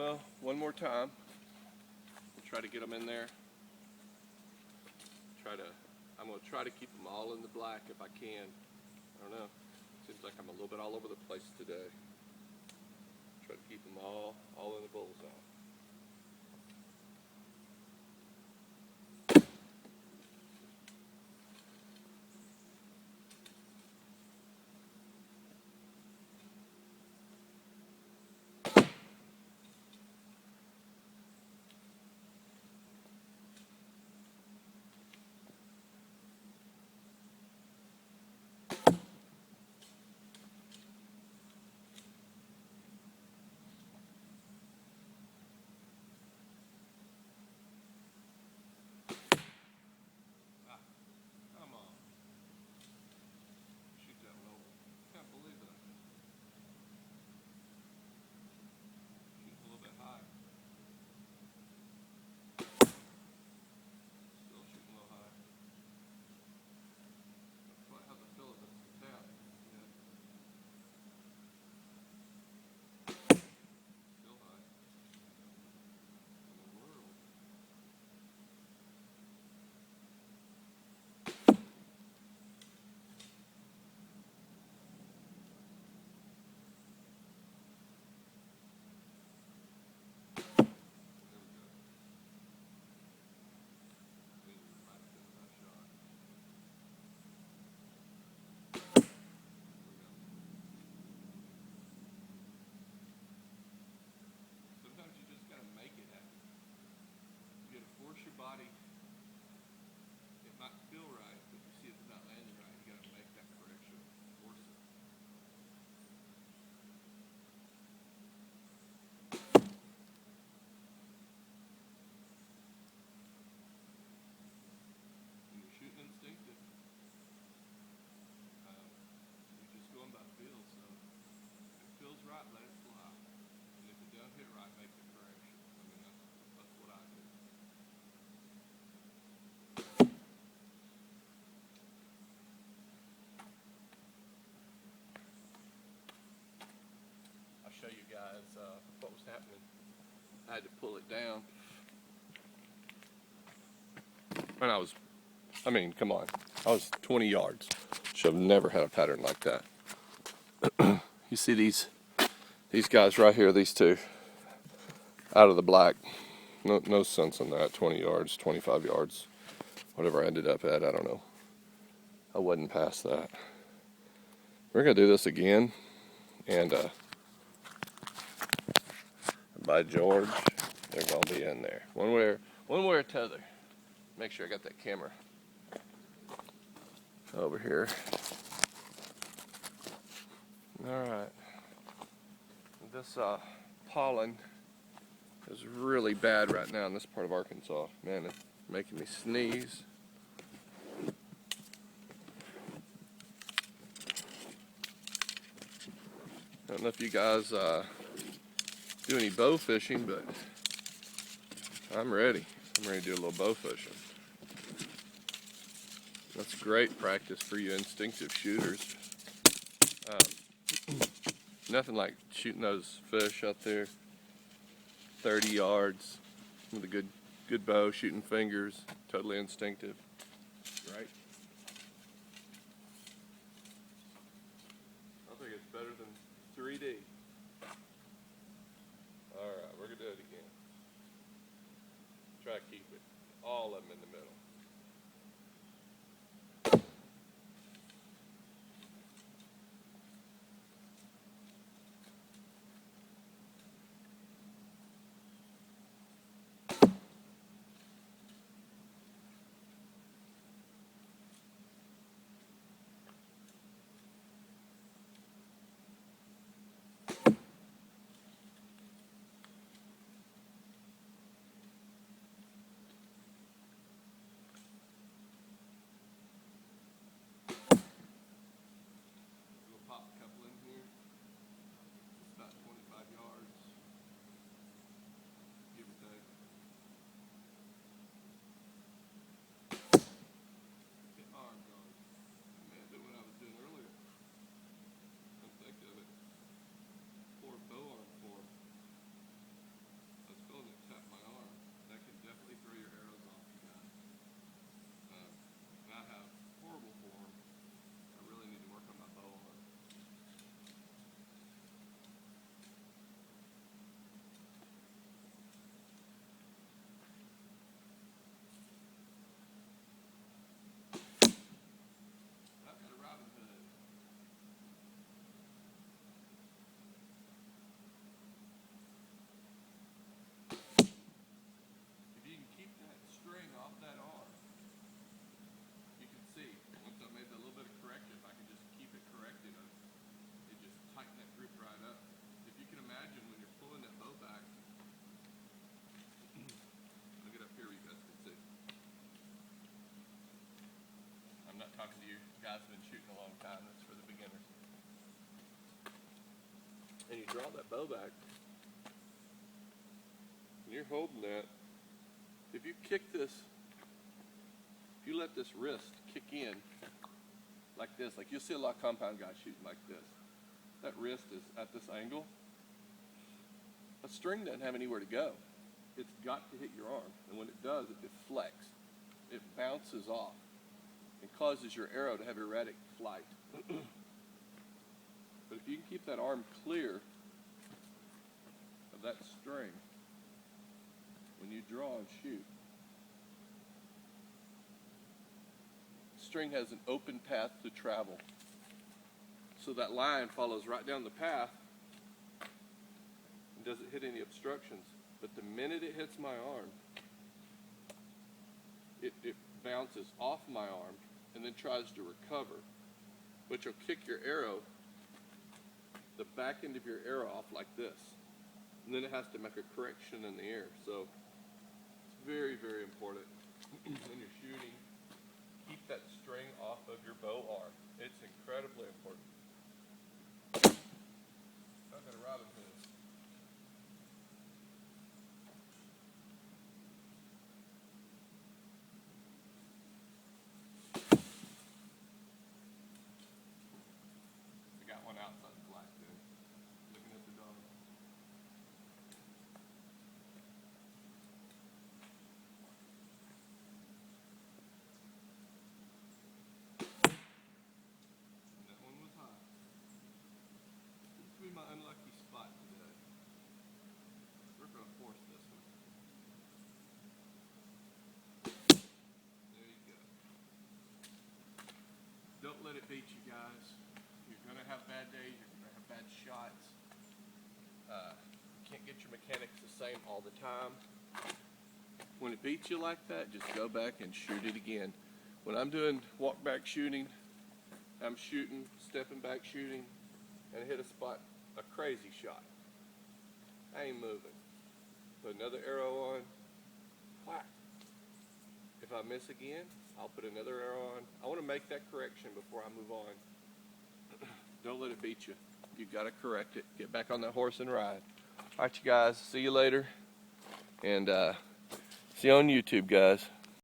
Well, one more time. Try to get them in there. I'm going to try to keep them all in the black if I can. I don't know. Seems like I'm a little bit all over the place today. Try to keep them all in the bullseye. Come on. Shoot that low. Can't believe it. Shoot a little bit high. Still shooting a little high. That's quite how the feel of it's tap. Yeah. Still high. In the world. Sometimes you just gotta make it happen. You gotta force your body. It might feel right, but you see it's not landing right. You gotta make that correction. Force it. When you're shooting instinctive, you're just going by feel. So if it feels right, let it fly. And if it don't hit right, make the correction. I mean, that's what I do. I'll show you guys what was happening. I had to pull it down. And come on. I was 20 yards. Should have never had a pattern like that. You see these guys right here, these two, out of the black. No sense in that. 20 yards, 25 yards, whatever I ended up at, I don't know. I wasn't past that. We're gonna do this again, and by George, they're gonna be in there. One way or t'other. Make sure I got that camera over here. All right. This pollen is really bad right now in this part of Arkansas. Man, it's making me sneeze. I don't know if you guys do any bow fishing, but I'm ready. I'm ready to do a little bow fishing. That's great practice for you instinctive shooters. Nothing like shooting those fish out there 30 yards with a good bow, shooting fingers, totally instinctive. Right? I think it's better than 3D. Alright, we're going to do it again. Try to keep it, all of them in the middle. hasn't been shooting a long time. That's for the beginners. And you draw that bow back, and you're holding that. If you kick this, if you let this wrist kick in like this, like you'll see a lot of compound guys shooting like this. That wrist is at this angle. A string doesn't have anywhere to go. It's got to hit your arm, and when it does, it deflects. It bounces off and causes your arrow to have erratic flight. But if you can keep that arm clear of that string when you draw and shoot, the string has an open path to travel. So that line follows right down the path and doesn't hit any obstructions. But the minute it hits my arm, it bounces off my arm and then tries to recover. But you'll kick your arrow, the back end of your arrow off like this. And then it has to make a correction in the air. So it's very, very important when you're shooting, keep that string off of your bow arm. It's incredibly important. I've got a Robin Hood. I got one outside the black too, looking at the dog. That one was high. Seems to be my unlucky spot today. We're going to force this one. There you go. Don't let it beat you, guys. You're going to have bad days. You're going to have bad shots. You can't get your mechanics the same all the time. When it beats you like that, just go back and shoot it again. When I'm doing walk back shooting, I'm shooting, stepping back shooting, and I hit a spot, a crazy shot. I ain't moving. Put another arrow on, whack. If I miss again, I'll put another arrow on. I want to make that correction before I move on. Don't let it beat you. You got to correct it. Get back on that horse and ride. All right, you guys. See you later. And see you on YouTube, guys.